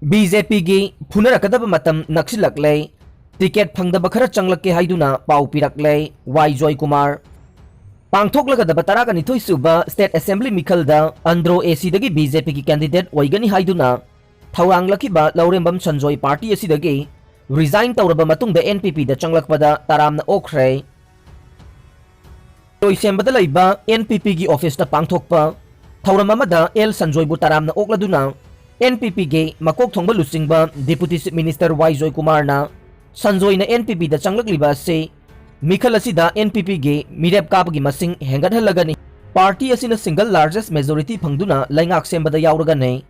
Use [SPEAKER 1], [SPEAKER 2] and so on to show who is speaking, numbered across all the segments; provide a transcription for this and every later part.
[SPEAKER 1] BJP gi Funarakkadaba Matam Naksillakle ticket Fangdaba Khara Changlakke Haiduna Pau Pirakle Y Joy Kumar Pangthoklakadaba Taraganithoi Suba State Assembly Mikhalda Andro AC dagi BJP ki candidate Oigani Haiduna Thawanglakiba Laurembam Sanjoy Party asidagi resign tawraba matungda NPP da Changlakpada taramna okre Toisembada laiba NPP gi office da pangthokpa Thawramamada L Sanjoy bu taramna okladuna NPP ge makok thongba lusingba Deputy Chief Minister Y Joy Kumar na Sanjoy na NPP da changlakliba se mikhal asida NPP ge mirep kapagi masing hengathalagani party asina single largest majority phangduna laingak sembada yauraga ne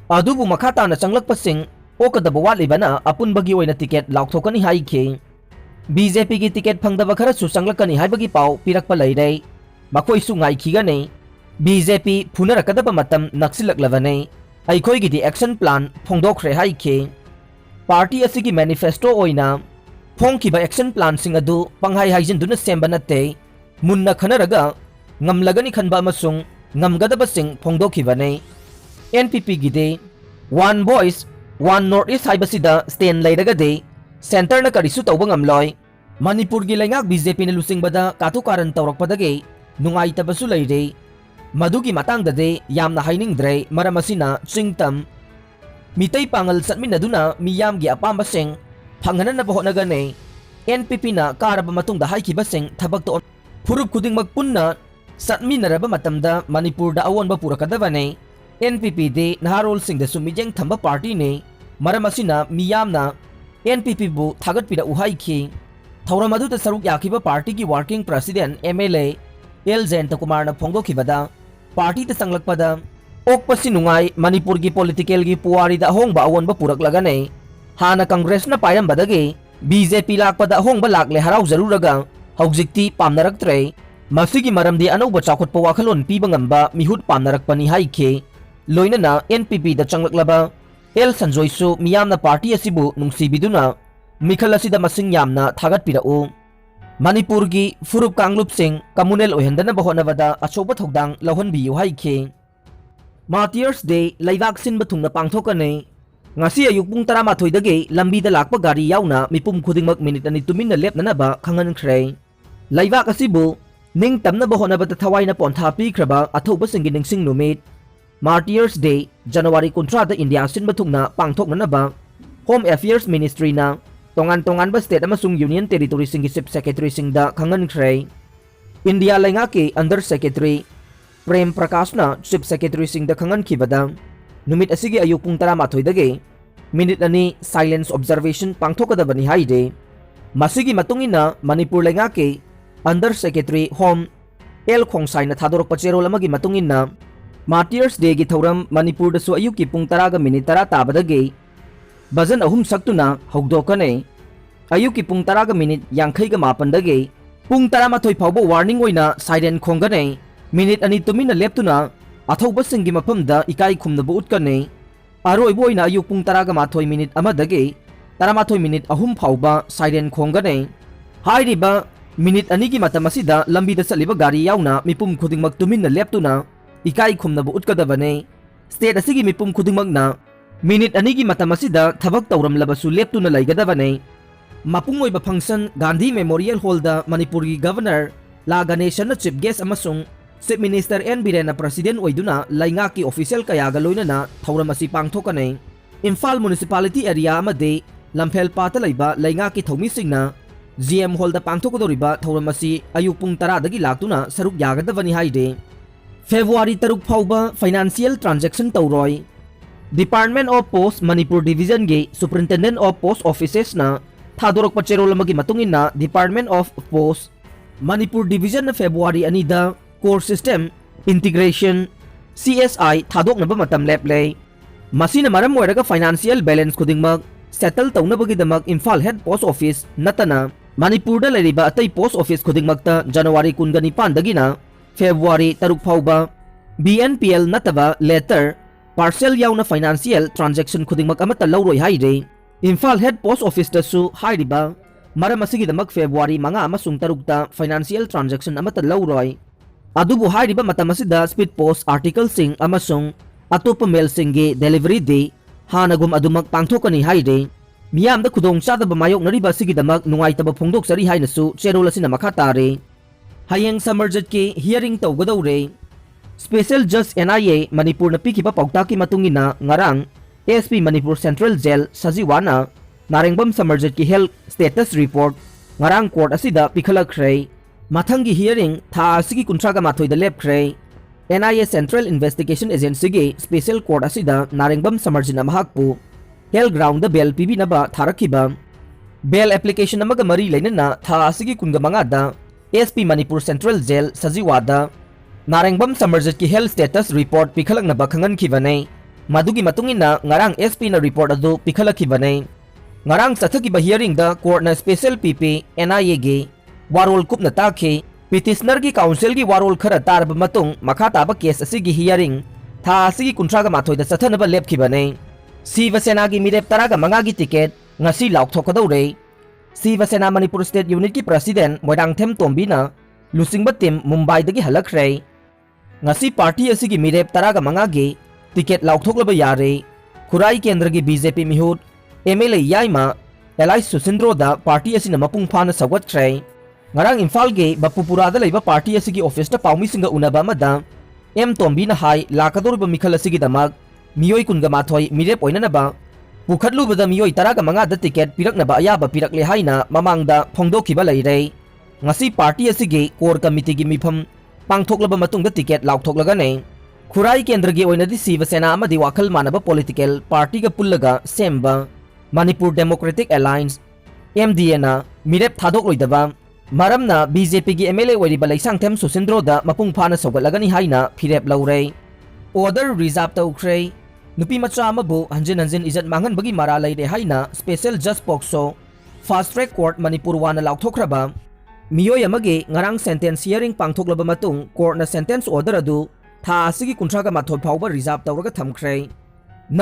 [SPEAKER 1] adubu makhata na changlakpa sing okadaba walibana apunbagi oina ticket laukthokani haike BJP gi ticket phangdaba khara su changlakani haibagi pau pirakpa laire makoi su ngai khigane BJP Funarakkadaba Matam Naksillaklavane Aikoi gi action plan phongdokre haike party asigi manifesto oina phongkiba action plan sing adu panghai haijinduna semba natte munna khanaraga ngamlagani khanba amasung ngamgadaba sing phongdokhibane NPP gi de one voice one northeast haibasida stand lairaga de center na karisu tawba ngamloi Manipur gi laingak BJP na lusingbada katukaran tawrakpadage nungai tabasu laire Madugi matangda de yamna hainingdre maramasina chingtam mitay pangal satminaduna miyamgi apamba sing phanganan na bahonagane NPP na karaba matungda haikiba sing thabak to phurup khuding magpunna satminaraba matamda Manipur da awon ba purakadabane NPP de naharol sing da sumijeng thamba party ne maramasina miyamna NPP bu thagat pira uhaiki thauramadu da saruk yakiba party ki working president MLA L Jayanta Kumar na phongdokhibada party ta sanglakpada okpasi nungai Manipur gi political gi puwari da hongba awonba puraklagane hana congress na payambadage BJP lakpada hongba lakle harau zaruraga haujikti pamnaraktre masigi maramdi anauba chakhotpa wakhalon piba ngamba mihut pamnarakpani haike loinana NPP da changlaklaba L Sanjoy su miyamna party asibu nungsibiduna mikhal asida masing yamna thagat pirau Manipur gi furup kanglup sing communal ohendana bahonavada achoba thogdang lahonbiyu haike Martyrs Day laibak sinba thungna pangthokane ngasi ayuk pung 13 dage lambi da lakpa gari yauna mipum khudingmak minute ani tumin na lepna ba khangan khre laibak asibu ning tamna bahonavada thawai na pontha pi khraba athoba singin ningsing numit Martyrs Day January 13 da India sinba thungna pangthokna ba Home Affairs Ministry na tongan ba state amasung union territory sing chief secretary sing da khangan khre India lainga ke under secretary Prem Prakash na chief secretary sing da khangan khibada numit asigi ayuk pung 13 dage minute ani silence observation pangthokadabani haide masigi matungina Manipur lainga ke under secretary home L Khongsai na thadorok pachero lamagi matungina Martyrs Day gi thoram Manipur da su ayuk ki pung 10 ga minute 10 tabadage Bajan ahum saktuna hogdokane ayuki pung 10 ga minute yangkhai ga mapan dage pung 13 phawba warning oina siren khongane minute ani tumina leptuna athauba singi mapamda ikai khumna bu utkane aroi boina ayuk pung 10 ga mathoi minute ama dage 13 minute ahum phawba siren khongane hairiba minute ani gi matamasida lambi da saliba gari yauna mipum khudingmak tumina leptuna ikai khumna bu utkadabane state asigi mipum khudingmak na minute anigi matamasida thabak tawram labasu leptuna laigadabane mapungoi ba function Gandhi Memorial Hall da Manipuri Governor La Ganesha na chief guest amasung Chief Minister N Birena President oiduna lainga ki official kaya galoina na thawram asi pangthokane Imphal Municipality area amade Lamphel pata laiba lainga ki thomi singna GM Hall da pangthokodoriba thawram asi ayupung 10 dagi laktuna saruk yagadabani haide February 3 phawba financial transaction tawroi Department of Post Manipur Division ge Superintendent of Post Offices na thadorok pachero lamagi matungin na Department of Post Manipur Division na February anida Core System Integration CSI thadok na ba matam leple masina maram moiraga financial balance kudingmag settle tawna bagi damag Imphal Head Post Office natana Manipur da leriba atay Post Office kudingmagta January 19 dagi na February 3 phawba BNPL nataba letter Parcel yaw na financial transaction khudingmak amata lawroi haide Imphal Head Post Office da su hairiba maramasigi damag February mga amasung 3 ta financial transaction amata lawroi adubu hairiba matamasida speed post article sing amasung atopa mail sing ge delivery day हानगुम अदुमक पांथोकनी हाइरे मियाम द खुदोंग चादब मायोकनरिबा सिगिदमक नुंगाइतब फोंदोकसरी हाइनसु चेरोल असिना मखा तारे हयेंग समरजत के हियरिंग तौगदौरे स्पेशल जज NIA मणिपुर पीखिबा पौताकी मतुंगिना ngarang SP Manipur central jail सजीवाना नारेंगबम समरजत की health status report ngarang court असिदा पिखलखरे मथंगी हियरिंग था असिगी कुंट्रागा माथोइदा लेपखरे NIA सेंट्रल इन्वेस्टिगेशन एजेंसी के स्पेशल कोर्ट असिदा नारेंगबम समरजना महाकपु हेल्थ ग्राउंड बेल पीबीनबा थारखिबा बेल एप्लीकेशन अमगा मरी लेनना था असिगी कुंगा मंगादा SP मणिपुर सेंट्रल जेल सजीवादा नारेंगबम समरजत की हेल्थ स्टेटस रिपोर्ट पिखलकनबा खंगनखिबने मदुगी मतुंगिना ngarang SP ना रिपोर्ट अदु पिखलखिबने ngarang चथकिबा हियरिंग द कोर्ट ना स्पेशल PP NIA गे वारोल कुपना ताखे पिटिशनर की काउंसिल की वारोल खरा तारब मतुंग मखा ताबा केस असिगी हियरिंग था असिगी कुंट्रागा माथोइदा चथनबा लेपखिबने शिवसेना की मिरेप तरागा मंगागी टिकेट ngasi लाउथोकदौरे शिवसेना मणिपुर स्टेट यूनिट की प्रेसिडेंट मोइरांगथेम तोम्बीना लुसिंगबा टीम मुंबई दगी हलखरे ngasi पार्टी असिगी मिरेप तरागा मंगागी टिकेट लाउथोकलबा यारे खुराई केंद्र की BJP मिहुट MLA याइमा एलाई सुसिंद्रोदा पार्टी असिना मपुंग फाना सवगतखरे ngarang imphal ge bapupura da leiba party asigi office ta paumi singa unaba mada M Tombi na hai lakador ba mikhal asigi damak miyoi kunga mathoi mirep oina na ba pukhatlu bada miyoi taraga manga da ticket pirakna ba aya ba pirakle haina mamang da phongdokhi ba leire ngasi party asigi core committee gi mifam pangthoklaba matung da ticket laukthoklaga ne khurai kendra gi oina di Shivasena amadi wakhal manaba political party ga pullaga semba Manipur Democratic Alliance MDA na mirep thadok loidaba मरमना BJP की MLA ओरिबा लैसांगथेम सुसिंद्रोदा मपुंग फाना सौगलगनी हाइना फिरेप लौरे order reserve तौख्रे नुपी मचा अमबु हंजिन हंजिन इज्जत मांगनबगी मारा लैरे हाइना special जज POCSO fast track court Manipur वाना लाउथोख्रबा मियोय अमगे ngarang सेंटेंस हियरिंग पांगथोक्लबा मतुंग कोर्टना सेंटेंस ऑर्डर अदु था असिगी कुंट्रागा माथोय फावबा रिजर्व तौरगा थमख्रे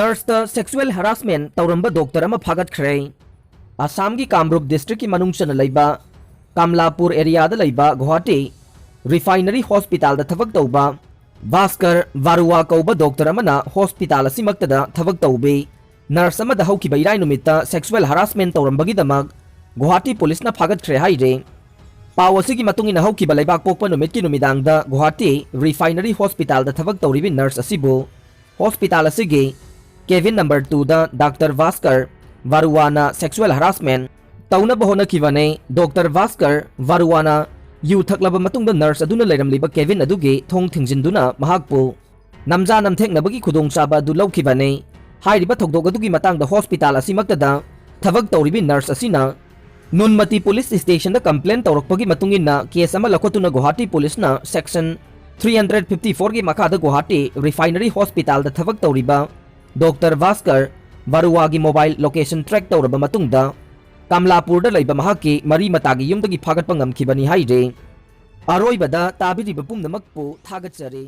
[SPEAKER 1] नर्स ता सेक्सुअल हरासमेंट तौरंबा डॉक्टर अमा फागतख्रे आसाम की कामरूप डिस्ट्रिक्ट की मनुंगचना लैबा Kamalapur area Guwahati refinery hospital थबक तौबा भास्कर वारुआ कौब डॉक्टर हॉस्पिटल थबक तौबी नर्स हौखिबा इराय नुमित्ता सेक्सुअल हरासमेंट तौरंबगीदमक गुवाहाटी पुलिस फागतख्रे हाइरे पाव असिगी मतुंगिना हौखिबा लैबाक पोकपा नुमितकी नुमिदांगदा गुवाहाटी रिफाइनरी हॉस्पिटल थबक तौरिबि नर्स असिबु हॉस्पिटल असिगी केबिन नंबर 2 दा डॉक्टर भास्कर वारुआना सेक्सुअल हरासमेंट तौनब होनखिबने डॉक्टर भास्कर वारुआना यू थकलब मतुंगदा नर्स अदुना लेरमलिबा केबिन अदुगे थोंग थिंजिंदुना महाकपु नमजा नमथेकनबगी खुदोंचाबा अदु लौखिबने हाइरिबा थौदोक अदुगी मतंगदा हॉस्पिटल असिमक्तदा थबक तौरिबि नर्स असिना नुनमती पुलिस स्टेशन दा कंप्लेन तौरकपगी मतुंगिना केस अमा लखोतुना गुवाहाटी पुलिसना सेक्शन 354 की मखादा गुवाहाटी रिफाइनरी हॉस्पिटल दा थबक तौरिबा डॉक्टर भास्कर वारुआगी मोबाइल लोकेशन ट्रैक तौरबा मतुंगदा कमलापुर लैब महाकी मरी मतागी युमदगी फागतपा ngamkhibani haire अरोइबदा ताबिरिबा पुंगनमकपु थागतचरे।